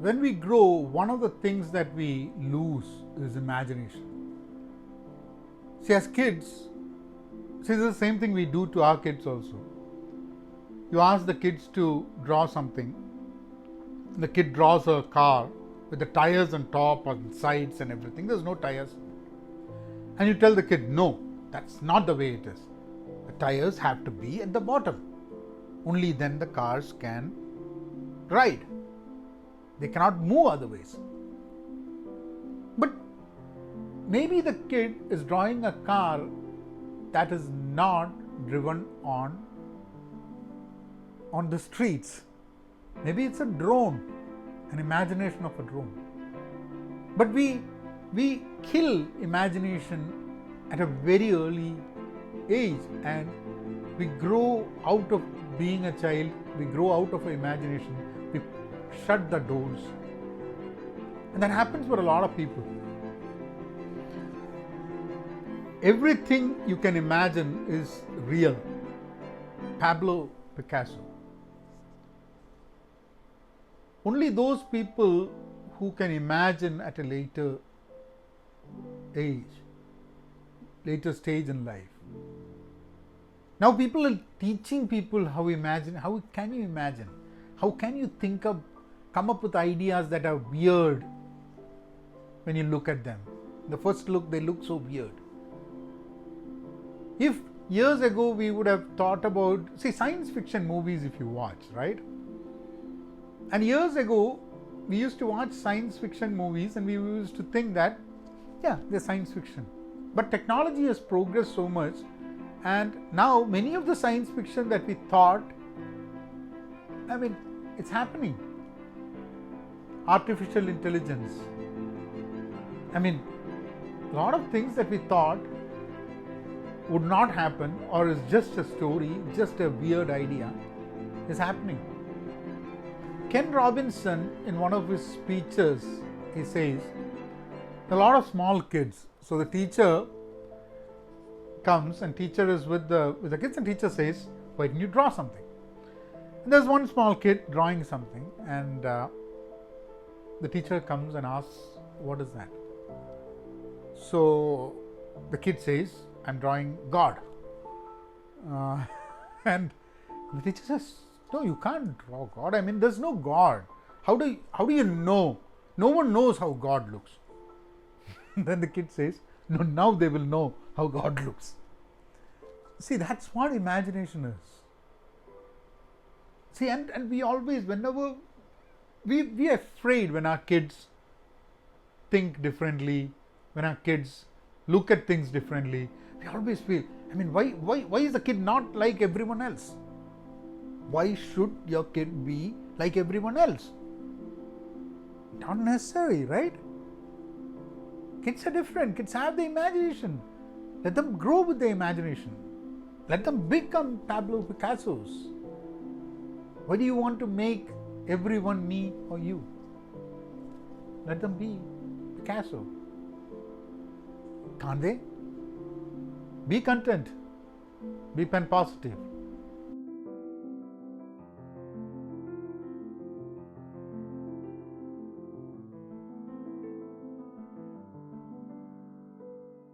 When we grow, one of the things that we lose is imagination. See, as kids, this is the same thing we do to our kids also. You ask the kids to draw something, the kid draws a car with the tires on top, on sides and everything. There's no tires. And you tell the kid, no, that's not the way it is. The tires have to be at the bottom. Only then the cars can ride. They cannot move otherwise. But maybe the kid is drawing a car that is not driven on the streets. Maybe it's a drone, an imagination of a drone. But we kill imagination at a very early age, and we grow out of being a child, we grow out of our imagination, we shut the doors. And that happens for a lot of people. Everything you can imagine is real. Pablo Picasso. Only those people who can imagine at a later age, later stage in life. Now people are teaching people how imagine. How can you imagine? How can you come up with ideas that are weird when you look at them? The first look, they look so weird. If years ago we would have thought about, see, science fiction movies if you watch, right? And years ago, we used to watch science fiction movies and we used to think that, yeah, they're science fiction. But technology has progressed so much, and now many of the science fiction that we thought, it's happening. Artificial intelligence. A lot of things that we thought would not happen or is just a story, just a weird idea, is happening. Ken Robinson, in one of his speeches, he says, a lot of small kids. So the teacher comes and teacher is with the kids, and teacher says, why didn't you draw something? And there's one small kid drawing something, and the teacher comes and asks, what is that? So the kid says, I'm drawing God. And the teacher says, no, you can't draw God. There's no God. How do you know? No one knows how God looks. Then the kid says, no, now they will know how God looks. See, that's what imagination is. See, and we always, whenever we are afraid when our kids think differently, when our kids look at things differently, we always feel, why is the kid not like everyone else? Why should your kid be like everyone else? Not necessary, right? Kids are different. Kids have the imagination. Let them grow with the imagination. Let them become Pablo Picassos. Why do you want to make everyone me or you? Let them be Picasso. Can't they? Be content. Be pen positive.